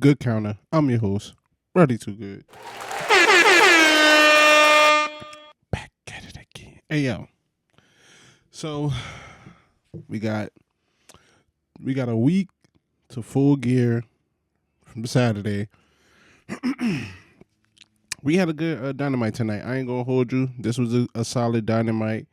Good Counter. I'm your host, Ready Too Good. Back at it again. Hey yo. So we got a week to Full Gear from Saturday. We had a good Dynamite tonight. I ain't gonna hold you. This was a solid Dynamite.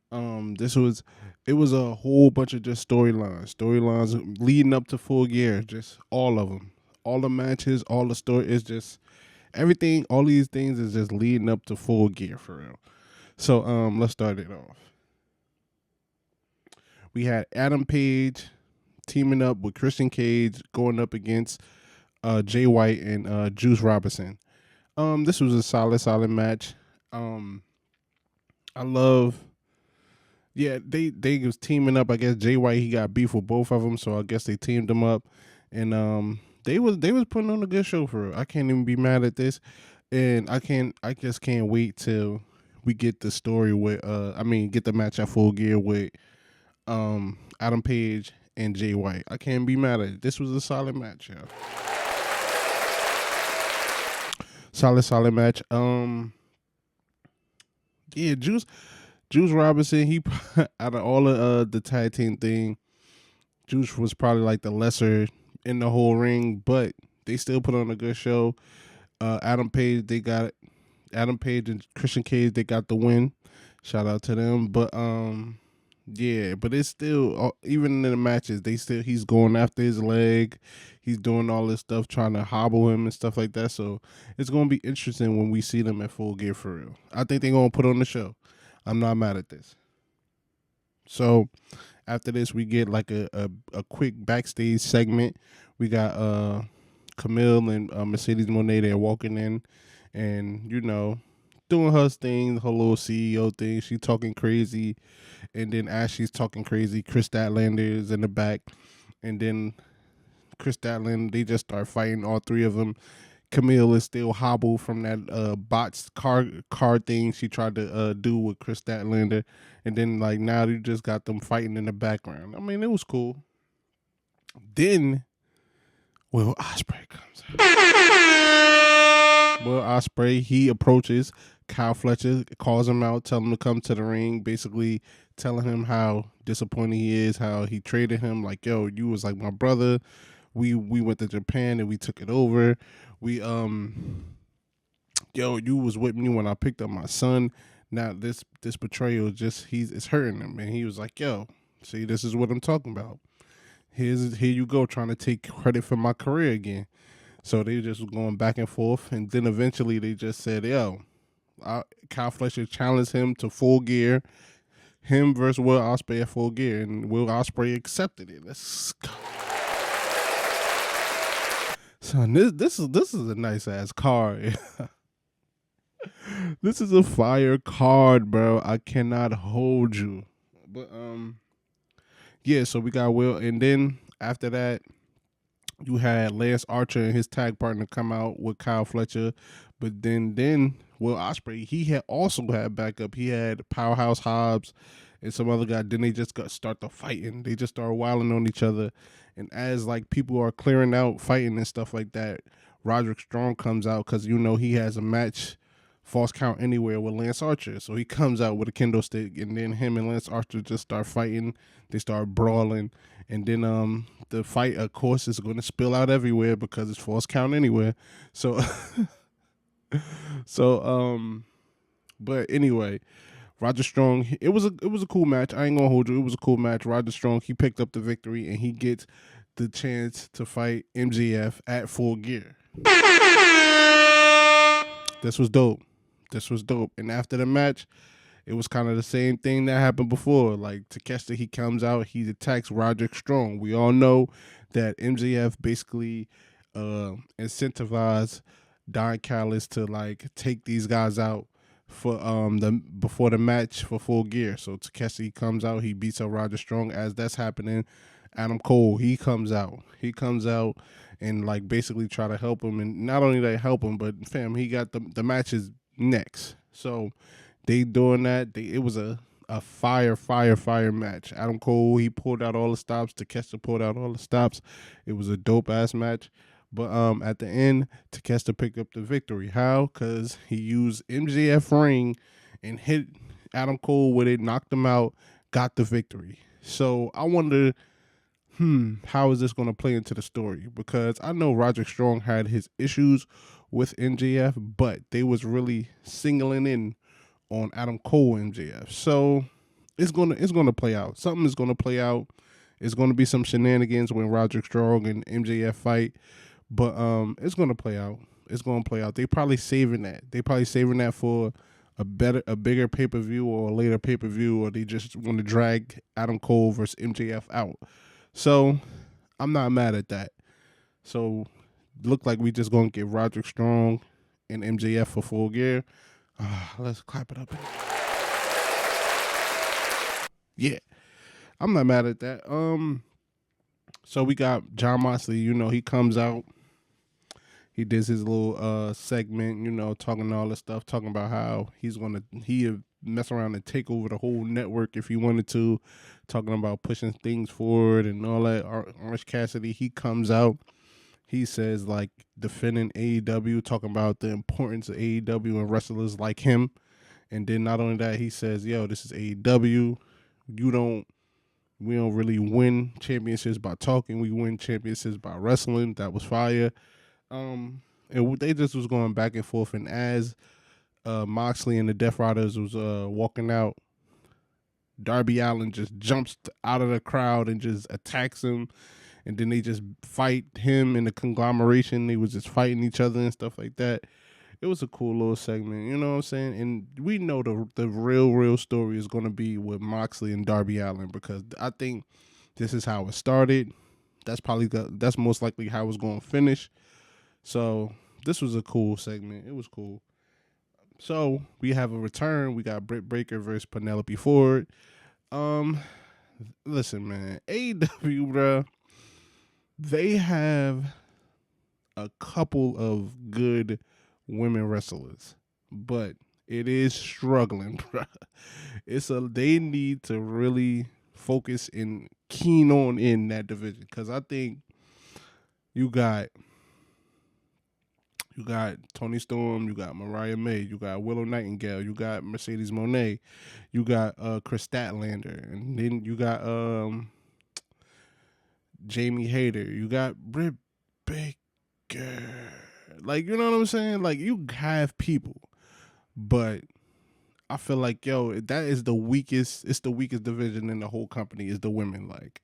It was a whole bunch of just storylines leading up to Full Gear, just all of them, all the matches, all the story. It's just everything. All these things is just leading up to Full Gear for real. So let's start it off. We had Adam Page teaming up with Christian Cage going up against Jay White and Juice Robinson. This was a solid match. I love. Yeah, they was teaming up. I guess Jay White he got beef with both of them, so I guess they teamed them up, and they was putting on a good show for real. I can't even be mad at this, and I just can't wait till we get the story with get the match at Full Gear with Adam Page and Jay White. I can't be mad at it. This was a solid match, yeah. Solid match. Yeah, Juice Robinson, he out of all of the tag team thing, Juice was probably like the lesser in the whole ring, but they still put on a good show. Adam Page and Christian Cage, they got the win. Shout out to them. But yeah, but it's still even in the matches, he's going after his leg. He's doing all this stuff, trying to hobble him and stuff like that. So it's gonna be interesting when we see them at Full Gear for real. I think they're gonna put on the show. I'm not mad at this. So after this, we get like a quick backstage segment. We got Camille and Mercedes Monet there walking in, and doing her thing, her little CEO thing. She talking crazy, and then as she's talking crazy, Chris Statlander is in the back, and then Chris Statlander, they just start fighting, all three of them. Camille is still hobbled from that botched car thing she tried to do with Chris Statlander, and then like now you just got them fighting in the background. I mean, it was cool. Then Will Ospreay comes out. Will Ospreay, he approaches Kyle Fletcher, calls him out, telling him to come to the ring, basically telling him how disappointed he is, how he traded him. Like, yo, you was like my brother. We went to Japan and we took it over. You was with me when I picked up my son. Now this betrayal it's hurting him, and he was like, yo, see, this is what I'm talking about. Here you go, trying to take credit for my career again. So they just was going back and forth, and then eventually they just said, yo, Kyle Fletcher challenged him to Full Gear, him versus Will Ospreay at Full Gear, and Will Ospreay accepted it. Let's go. Son, this is a nice ass card. This is a fire card, bro. I cannot hold you. But yeah, so we got Will, and then after that, you had Lance Archer and his tag partner come out with Kyle Fletcher. But then Will Ospreay, he had also had backup. He had Powerhouse Hobbs and some other guy. Then they just start the fighting. They just start wilding on each other. And as like people are clearing out, fighting and stuff like that, Roderick Strong comes out because he has a match, False Count Anywhere, with Lance Archer. So he comes out with a kendo stick, and then him and Lance Archer just start fighting. They start brawling, and then the fight, of course, is going to spill out everywhere because it's False Count Anywhere. So but anyway, Roger Strong, it was a cool match. I ain't gonna hold you. It was a cool match. Roger Strong, he picked up the victory, and he gets the chance to fight MJF at Full Gear. This was dope. And after the match, it was kind of the same thing that happened before. Like Takeshita, he comes out, he attacks Roderick Strong. We all know that MJF basically incentivized Don Callis to like take these guys out for before the match for Full Gear. So Takeshita, he comes out, he beats up Roger Strong. As that's happening, Adam Cole, he comes out and like basically try to help him, and not only that help him, but fam, he got the matches next. So they doing that. It was a fire match. Adam Cole, he pulled out all the stops. Takeshita pulled out all the stops. It was a dope ass match. But at the end, Takeshita picked up the victory. How? Because he used MJF ring and hit Adam Cole with it, knocked him out, got the victory. So I wonder, how is this going to play into the story? Because I know Roderick Strong had his issues with MJF, but they was really singling in on Adam Cole and MJF. So it's gonna play out. Something is gonna play out. It's gonna be some shenanigans when Roderick Strong and MJF fight, but it's gonna play out. It's gonna play out. They probably saving that. They probably saving that for a bigger pay per view or a later pay per view, or they just want to drag Adam Cole versus MJF out. So I'm not mad at that. So look like we just gonna get Roderick Strong and MJF for Full Gear. Let's clap it up. Yeah, I'm not mad at that. So we got John Moxley. You know, he comes out. He does his little segment. You know, talking all this stuff, talking about how he mess around and take over the whole network if he wanted to. Talking about pushing things forward and all that. Orange Cassidy, he comes out. He says like defending AEW, talking about the importance of AEW and wrestlers like him. And then not only that, he says, "Yo, this is AEW. We don't really win championships by talking. We win championships by wrestling." That was fire. And they just was going back and forth. And as Moxley and the Death Riders was walking out, Darby Allin just jumps out of the crowd and just attacks him. And then they just fight him in the conglomeration. They was just fighting each other and stuff like that. It was a cool little segment, you know what I'm saying? And we know the real story is going to be with Moxley and Darby Allin, because I think this is how it started. That's most likely how it's going to finish. So this was a cool segment. It was cool. So we have a return. We got Britt Baker versus Penelope Ford. Listen, man, AEW, bro, they have a couple of good women wrestlers, but it is struggling, bro. They need to really focus and keen on in that division, because I think you got Tony Storm, you got Mariah May, you got Willow Nightingale, you got Mercedes Moné, you got Chris Statlander, and then you got Jamie Hayter, you got Britt Baker. Like, you know what I'm saying? Like, you have people, but I feel like, yo, that is the weakest. It's the weakest division in the whole company is the women. Like,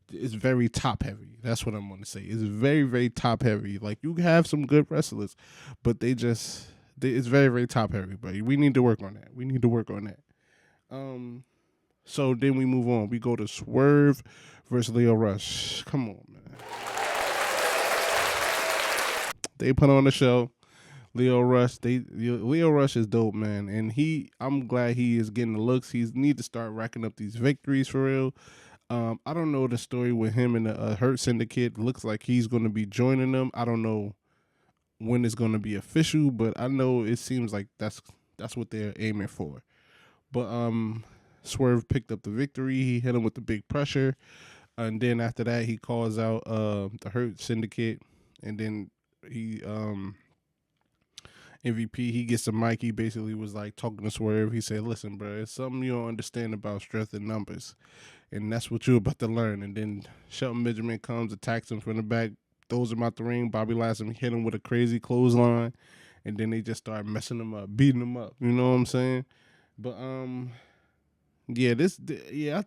it's very top heavy. That's what I'm going to say. It's very, very top heavy. Like, you have some good wrestlers, but it's very, very top heavy. But we need to work on that. So then we move on. We go to Swerve versus Leo Rush. Come on, man. They put on the show. Leo Rush is dope, man, and I'm glad he is getting the looks. He need to start racking up these victories for real. I don't know the story with him and the Hurt Syndicate. Looks like he's going to be joining them. I don't know when it's going to be official, but I know it seems like that's what they're aiming for. But Swerve picked up the victory. He hit him with the big pressure, and then after that, he calls out the Hurt Syndicate, and then he MVP, he gets the mic. He basically was like talking to Swerve. He said, "Listen, bro, it's something you don't understand about strength and numbers, and that's what you're about to learn." And then Shelton Benjamin comes, attacks him from the back, throws him out the ring. Bobby Lashley hit him with a crazy clothesline, and then they just start messing him up, beating him up. You know what I'm saying? But I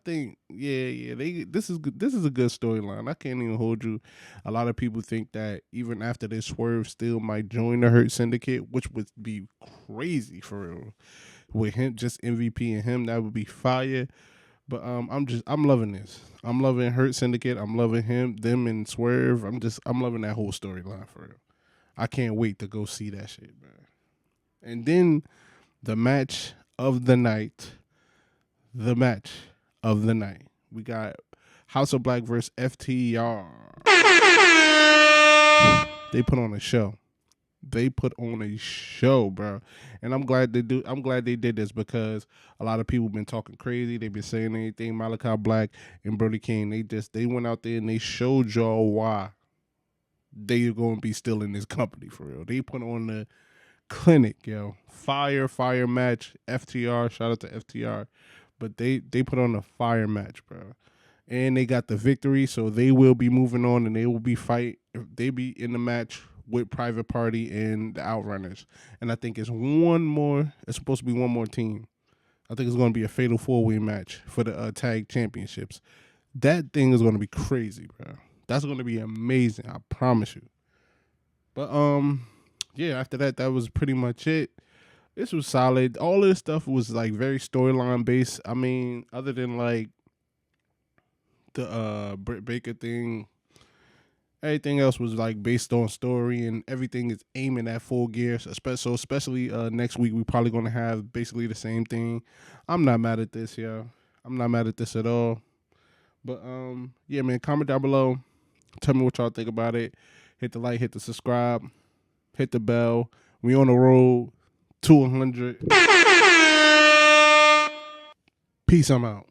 think this is good. This is a good storyline. I can't even hold you. A lot of people think that even after this, Swerve still might join the Hurt Syndicate, which would be crazy for real. With him, just MVP and him, that would be fire. But I'm loving this. I'm loving Hurt Syndicate. I'm loving them and Swerve. I'm loving that whole storyline for real. I can't wait to go see that shit, man. And then the match of the night. We got House of Black versus FTR. They put on a show. Bro. And I'm glad they did this, because a lot of people been talking crazy. They've been saying anything. Malachi Black and Brody King, they went out there and they showed y'all why they're going to be still in this company for real. They put on the clinic, yo. Fire match. FTR, shout out to FTR. But they put on a fire match, bro. And they got the victory, so they will be moving on and they will be they be in the match with Private Party and the Outrunners. And I think it's supposed to be one more team. I think it's going to be a fatal 4-way match for the tag championships. That thing is going to be crazy, bro. That's going to be amazing, I promise you. But yeah, after that was pretty much it. This was solid. All of this stuff was like very storyline based. I mean, other than like the Britt Baker thing, everything else was like based on story, and everything is aiming at full gear. So especially next week, we're probably gonna have basically the same thing. I'm not mad at this, yo. I'm not mad at this at all. But yeah, man, comment down below. Tell me what y'all think about it. Hit the like, hit the subscribe, hit the bell. We on the road to 100. Peace, I'm out.